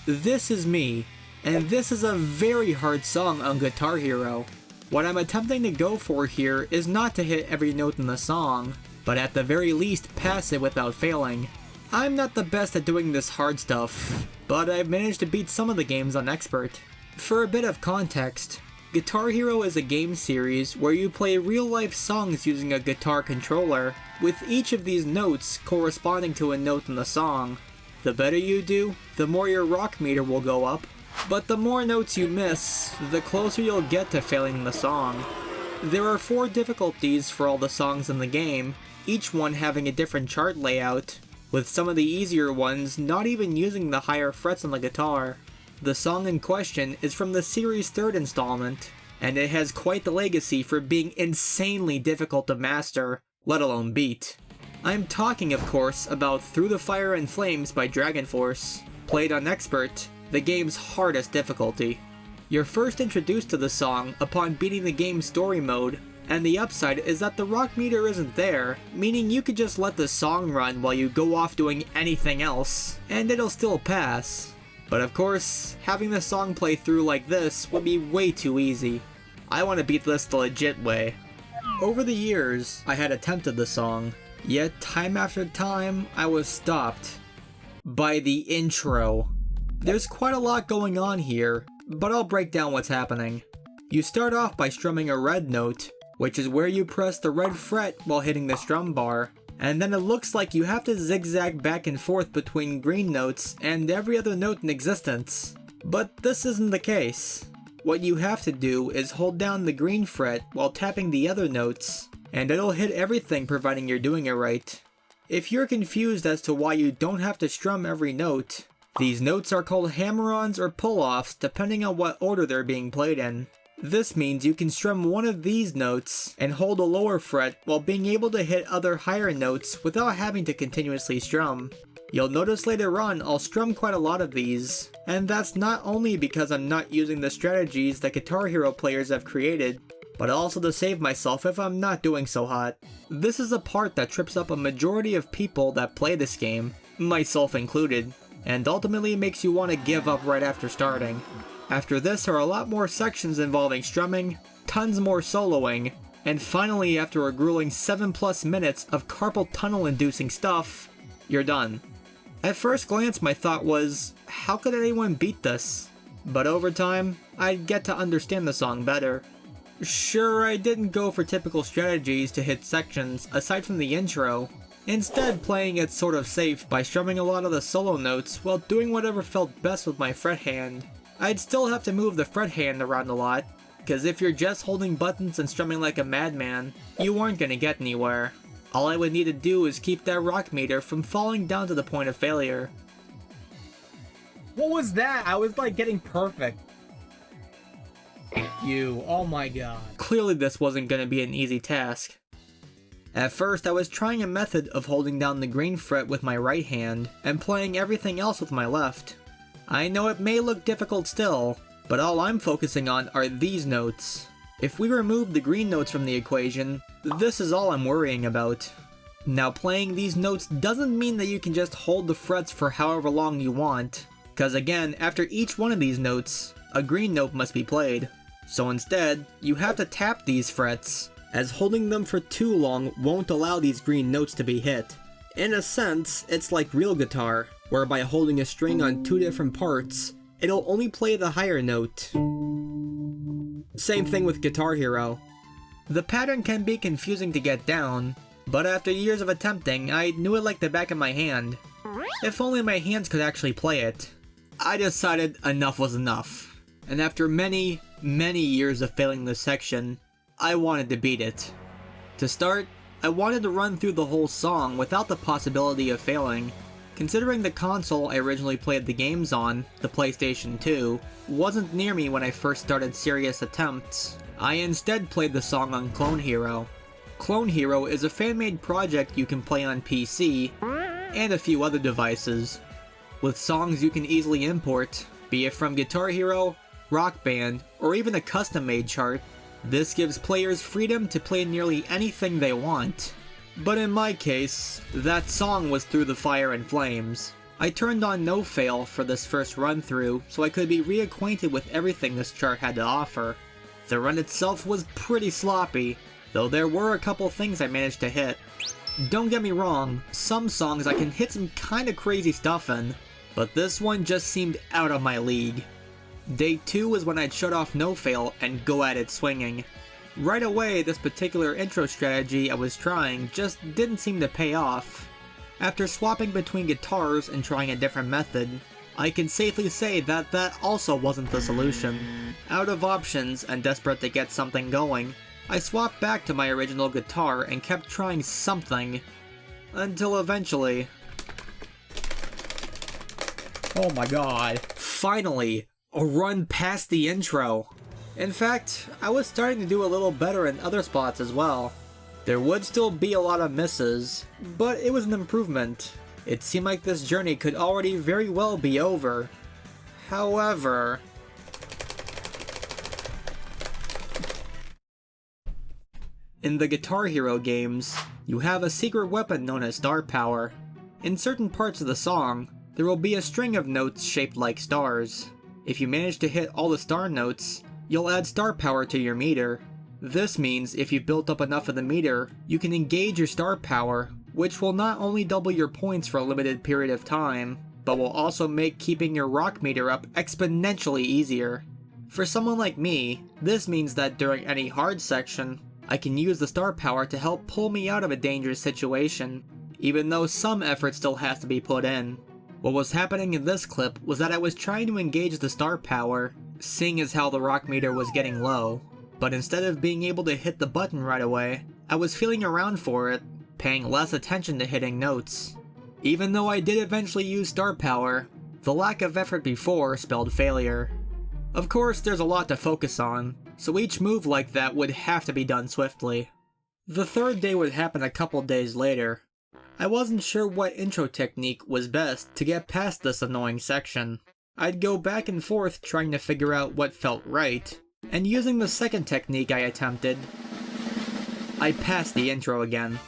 This is me, and this is a very hard song on Guitar Hero. What I'm attempting to go for here is not to hit every note in the song, but at the very least pass it without failing. I'm not the best at doing this hard stuff, but I've managed to beat some of the games on Expert. For a bit of context, Guitar Hero is a game series where you play real-life songs using a guitar controller, with each of these notes corresponding to a note in the song. The better you do, the more your rock meter will go up, but the more notes you miss, the closer you'll get to failing the song. There are 4 difficulties for all the songs in the game, each one having a different chart layout, with some of the easier ones not even using the higher frets on the guitar. The song in question is from the series' 3rd installment, and it has quite the legacy for being insanely difficult to master, let alone beat. I'm talking, of course, about Through the Fire and Flames by Dragon Force, played on Expert, the game's hardest difficulty. You're first introduced to the song upon beating the game's story mode, and the upside is that the rock meter isn't there, meaning you could just let the song run while you go off doing anything else, and it'll still pass. But of course, having the song play through like this would be way too easy. I want to beat this the legit way. Over the years, I had attempted the song, yet time after time, I was stopped by the intro. There's quite a lot going on here, but I'll break down what's happening. You start off by strumming a red note, which is where you press the red fret while hitting the strum bar, and then it looks like you have to zigzag back and forth between green notes and every other note in existence. But this isn't the case. What you have to do is hold down the green fret while tapping the other notes, and it'll hit everything providing you're doing it right. If you're confused as to why you don't have to strum every note, these notes are called hammer-ons or pull-offs depending on what order they're being played in. This means you can strum one of these notes and hold a lower fret while being able to hit other higher notes without having to continuously strum. You'll notice later on I'll strum quite a lot of these, and that's not only because I'm not using the strategies that Guitar Hero players have created, but also to save myself if I'm not doing so hot. This is a part that trips up a majority of people that play this game, myself included, and ultimately makes you want to give up right after starting. After this are a lot more sections involving strumming, tons more soloing, and finally after a grueling 7+ minutes of carpal tunnel inducing stuff, you're done. At first glance my thought was, how could anyone beat this? But over time, I'd get to understand the song better. Sure, I didn't go for typical strategies to hit sections aside from the intro, instead playing it sort of safe by strumming a lot of the solo notes while doing whatever felt best with my fret hand. I'd still have to move the fret hand around a lot, cause if you're just holding buttons and strumming like a madman, you aren't gonna get anywhere. All I would need to do is keep that rock meter from falling down to the point of failure. What was that? I was like getting perfect. You, oh my god. Clearly this wasn't gonna be an easy task. At first I was trying a method of holding down the green fret with my right hand and playing everything else with my left. I know it may look difficult still, but all I'm focusing on are these notes. If we remove the green notes from the equation, this is all I'm worrying about. Now playing these notes doesn't mean that you can just hold the frets for however long you want, cause again, after each one of these notes, a green note must be played. So instead, you have to tap these frets, as holding them for too long won't allow these green notes to be hit. In a sense, it's like real guitar, where by holding a string on 2 different parts, it'll only play the higher note. Same thing with Guitar Hero. The pattern can be confusing to get down, but after years of attempting, I knew it like the back of my hand. If only my hands could actually play it. I decided enough was enough, and after many years of failing this section, I wanted to beat it. To start, I wanted to run through the whole song without the possibility of failing. Considering the console I originally played the games on, the PlayStation 2, wasn't near me when I first started serious attempts, I instead played the song on Clone Hero. Clone Hero is a fan-made project you can play on PC, and a few other devices, with songs you can easily import, be it from Guitar Hero, Rock Band, or even a custom-made chart. This gives players freedom to play nearly anything they want. But in my case, that song was Through the Fire and Flames. I turned on no fail for this first run through so I could be reacquainted with everything this chart had to offer. The run itself was pretty sloppy, though there were a couple things I managed to hit. Don't get me wrong, some songs I can hit some kinda crazy stuff in, but this one just seemed out of my league. Day 2 was when I'd shut off no fail and go at it swinging. Right away, this particular intro strategy I was trying just didn't seem to pay off. After swapping between guitars and trying a different method, I can safely say that that also wasn't the solution. Out of options and desperate to get something going, I swapped back to my original guitar and kept trying something, until eventually... Oh my god. Finally, a run past the intro! In fact, I was starting to do a little better in other spots as well. There would still be a lot of misses, but it was an improvement. It seemed like this journey could already very well be over. However... in the Guitar Hero games, you have a secret weapon known as star power. In certain parts of the song, there will be a string of notes shaped like stars. If you manage to hit all the star notes, you'll add star power to your meter. This means if you've built up enough of the meter, you can engage your star power, which will not only double your points for a limited period of time, but will also make keeping your rock meter up exponentially easier. For someone like me, this means that during any hard section, I can use the star power to help pull me out of a dangerous situation, even though some effort still has to be put in. What was happening in this clip was that I was trying to engage the star power, seeing as how the rock meter was getting low, but instead of being able to hit the button right away, I was feeling around for it, paying less attention to hitting notes. Even though I did eventually use star power, the lack of effort before spelled failure. Of course, there's a lot to focus on, so each move like that would have to be done swiftly. The third day would happen a couple days later. I wasn't sure what intro technique was best to get past this annoying section. I'd go back and forth trying to figure out what felt right, and using the second technique I attempted, I passed the intro again.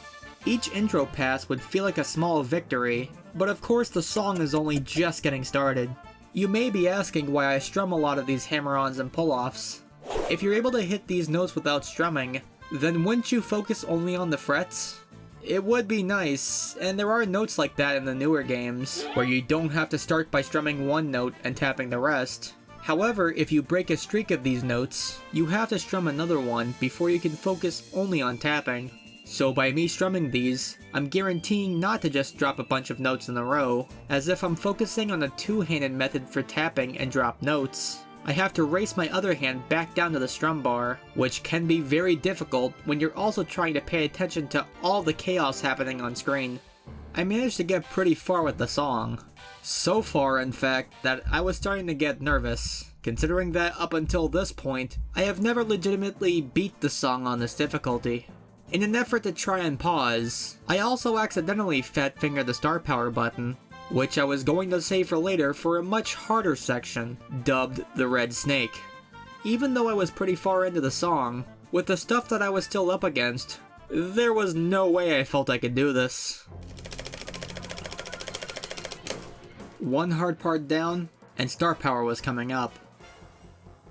Each intro pass would feel like a small victory, but of course the song is only just getting started. You may be asking why I strum a lot of these hammer-ons and pull-offs. If you're able to hit these notes without strumming, then wouldn't you focus only on the frets? It would be nice, and there are notes like that in the newer games, where you don't have to start by strumming one note and tapping the rest. However, if you break a streak of these notes, you have to strum another one before you can focus only on tapping. So by me strumming these, I'm guaranteeing not to just drop a bunch of notes in a row, as if I'm focusing on a two-handed method for tapping and drop notes. I have to race my other hand back down to the strum bar, which can be very difficult when you're also trying to pay attention to all the chaos happening on screen. I managed to get pretty far with the song. So far, in fact, that I was starting to get nervous, considering that up until this point, I have never legitimately beat the song on this difficulty. In an effort to try and pause, I also accidentally fat-fingered the star power button, which I was going to save for later for a much harder section, dubbed the Red Snake. Even though I was pretty far into the song, with the stuff that I was still up against, there was no way I felt I could do this. One hard part down, and star power was coming up.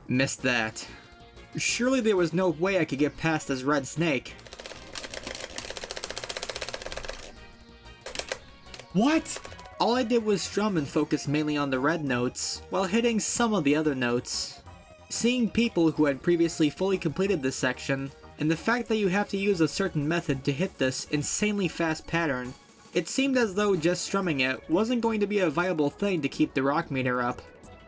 Missed that. Surely there was no way I could get past this Red Snake. What? All I did was strum and focus mainly on the red notes, while hitting some of the other notes. Seeing people who had previously fully completed this section, and the fact that you have to use a certain method to hit this insanely fast pattern, it seemed as though just strumming it wasn't going to be a viable thing to keep the rock meter up.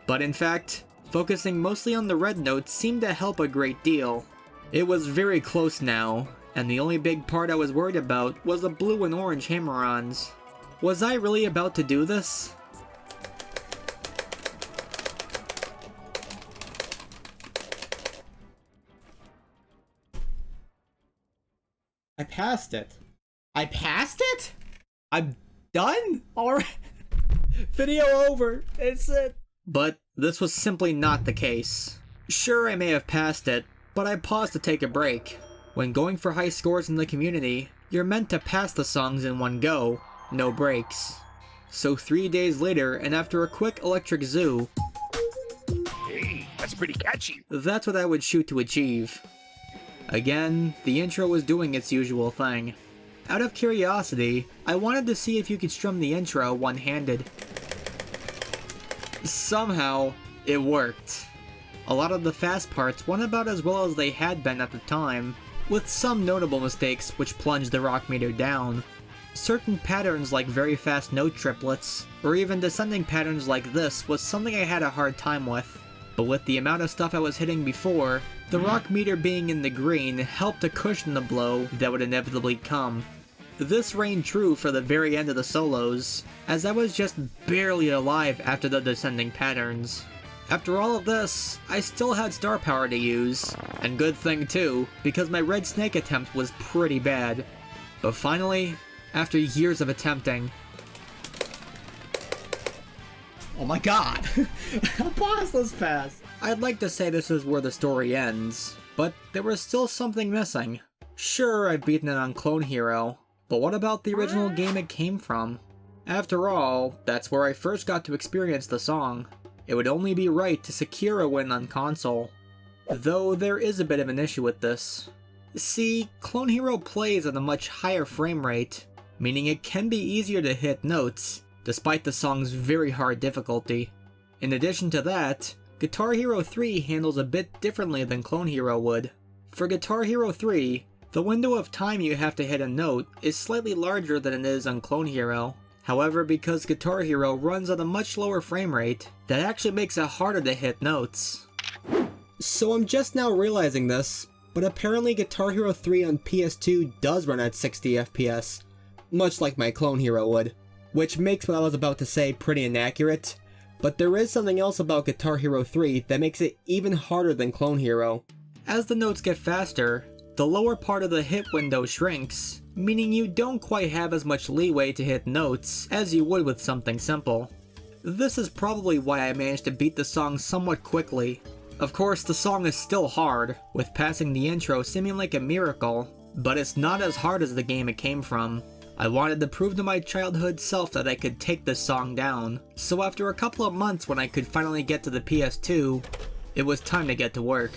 But in fact, focusing mostly on the red notes seemed to help a great deal. It was very close now, and the only big part I was worried about was the blue and orange hammer-ons. Was I really about to do this? I passed it. I passed it? I'm done? Alright. Video over. It's it. But this was simply not the case. Sure, I may have passed it, but I paused to take a break. When going for high scores in the community, you're meant to pass the songs in one go. No breaks. So 3 days later, and after a quick electric zoo, Hey, that's pretty catchy. that's what I would shoot to achieve. Again, the intro was doing its usual thing. Out of curiosity, I wanted to see if you could strum the intro one-handed. Somehow, it worked. A lot of the fast parts went about as well as they had been at the time, with some notable mistakes which plunged the rock meter down. Certain patterns like very fast note triplets, or even descending patterns like this was something I had a hard time with. But with the amount of stuff I was hitting before, the rock meter being in the green helped to cushion the blow that would inevitably come. This reigned true for the very end of the solos, as I was just barely alive after the descending patterns. After all of this, I still had star power to use, and good thing too, because my red snake attempt was pretty bad. But finally, after years of attempting... Oh my god! How fast this fast? I'd like to say this is where the story ends, but there was still something missing. Sure, I've beaten it on Clone Hero, but what about the original game it came from? After all, that's where I first got to experience the song. It would only be right to secure a win on console. Though there is a bit of an issue with this. See, Clone Hero plays at a much higher frame rate, meaning it can be easier to hit notes, despite the song's very hard difficulty. In addition to that, Guitar Hero 3 handles a bit differently than Clone Hero would. For Guitar Hero 3, the window of time you have to hit a note is slightly larger than it is on Clone Hero. However, because Guitar Hero runs at a much lower frame rate, that actually makes it harder to hit notes. So I'm just now realizing this, but apparently Guitar Hero 3 on PS2 does run at 60 FPS, much like my Clone Hero would, which makes what I was about to say pretty inaccurate, but there is something else about Guitar Hero 3 that makes it even harder than Clone Hero. As the notes get faster, the lower part of the hit window shrinks, meaning you don't quite have as much leeway to hit notes as you would with something simple. This is probably why I managed to beat the song somewhat quickly. Of course, the song is still hard, with passing the intro seeming like a miracle, but it's not as hard as the game it came from. I wanted to prove to my childhood self that I could take this song down, so after a couple of months when I could finally get to the PS2, it was time to get to work.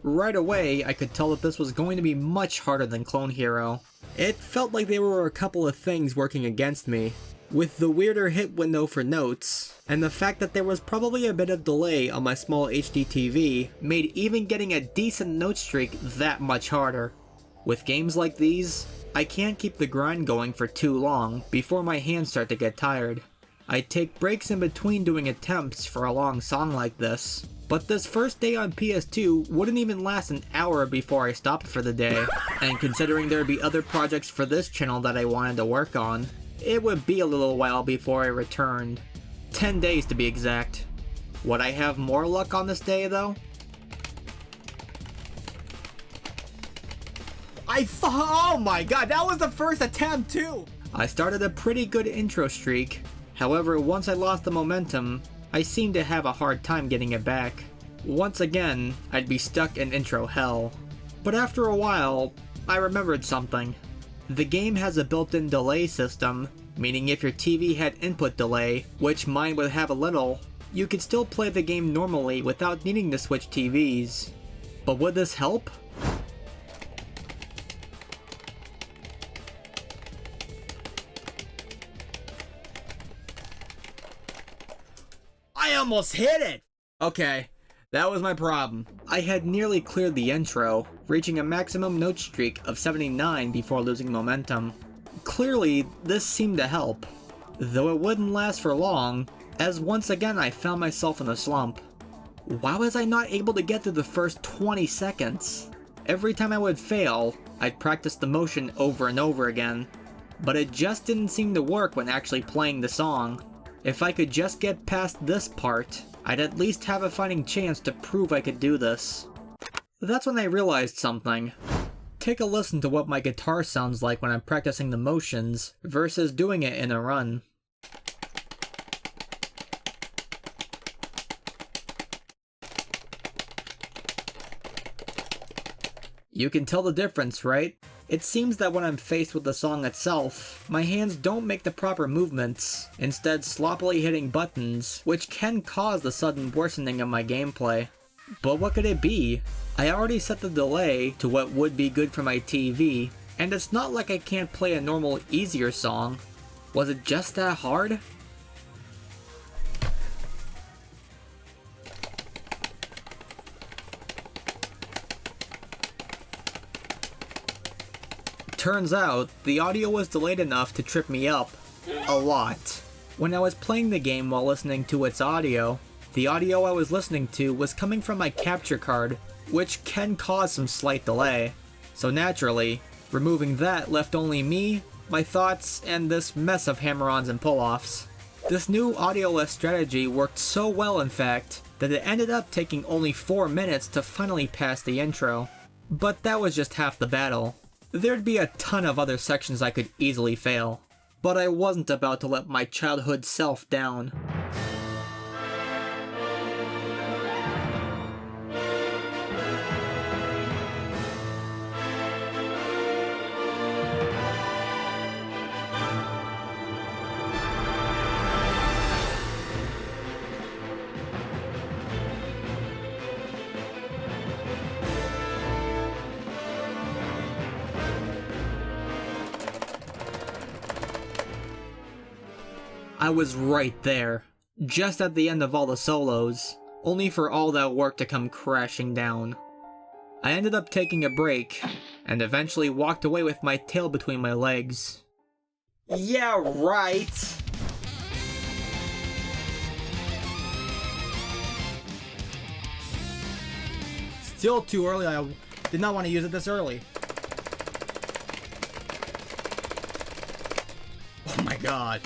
Right away, I could tell that this was going to be much harder than Clone Hero. It felt like there were a couple of things working against me, with the weirder hit window for notes, and the fact that there was probably a bit of delay on my small HD TV made even getting a decent note streak that much harder. With games like these, I can't keep the grind going for too long before my hands start to get tired. I'd take breaks in between doing attempts for a long song like this, but this first day on PS2 wouldn't even last an hour before I stopped for the day, and considering there'd be other projects for this channel that I wanted to work on, it would be a little while before I returned. 10 days to be exact. Would I have more luck on this day though? Oh my god, that was the first attempt too! I started a pretty good intro streak. However, once I lost the momentum, I seemed to have a hard time getting it back. Once again, I'd be stuck in intro hell. But after a while, I remembered something. The game has a built-in delay system, meaning if your TV had input delay, which mine would have a little, you could still play the game normally without needing to switch TVs. But would this help? I almost hit it! Okay, that was my problem. I had nearly cleared the intro, reaching a maximum note streak of 79 before losing momentum. Clearly, this seemed to help, though it wouldn't last for long, as once again I found myself in a slump. Why was I not able to get through the first 20 seconds? Every time I would fail, I'd practice the motion over and over again, but it just didn't seem to work when actually playing the song. If I could just get past this part, I'd at least have a fighting chance to prove I could do this. That's when I realized something. Take a listen to what my guitar sounds like when I'm practicing the motions versus doing it in a run. You can tell the difference, right? It seems that when I'm faced with the song itself, my hands don't make the proper movements, instead sloppily hitting buttons, which can cause the sudden worsening of my gameplay. But what could it be? I already set the delay to what would be good for my TV, and it's not like I can't play a normal, easier song. Was it just that hard? Turns out, the audio was delayed enough to trip me up. A lot. When I was playing the game while listening to its audio, the audio I was listening to was coming from my capture card, which can cause some slight delay. So naturally, removing that left only me, my thoughts, and this mess of hammer-ons and pull-offs. This new audio-less strategy worked so well, in fact, that it ended up taking only 4 minutes to finally pass the intro. But that was just half the battle. There'd be a ton of other sections I could easily fail, but I wasn't about to let my childhood self down. I was right there, just at the end of all the solos, only for all that work to come crashing down. I ended up taking a break, and eventually walked away with my tail between my legs. Yeah, right! Still too early, I did not want to use it this early. Oh my god.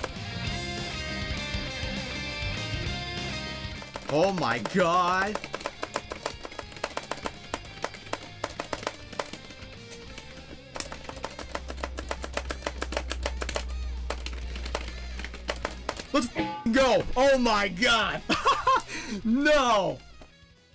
Oh my god! Let's go! Oh my god! No!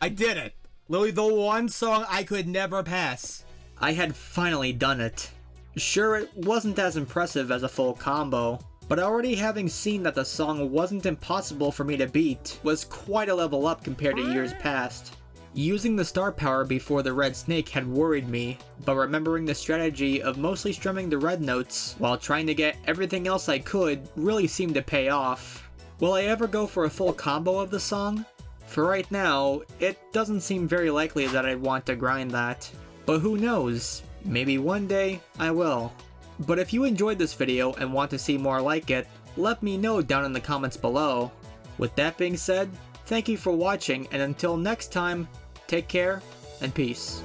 I did it! Literally the one song I could never pass. I had finally done it. Sure, it wasn't as impressive as a full combo, but already having seen that the song wasn't impossible for me to beat was quite a level up compared to years past. Using the star power before the red snake had worried me, but remembering the strategy of mostly strumming the red notes while trying to get everything else I could really seemed to pay off. Will I ever go for a full combo of the song? For right now, it doesn't seem very likely that I'd want to grind that. But who knows? Maybe one day I will. But if you enjoyed this video and want to see more like it, let me know down in the comments below. With that being said, thank you for watching, and until next time, take care and peace.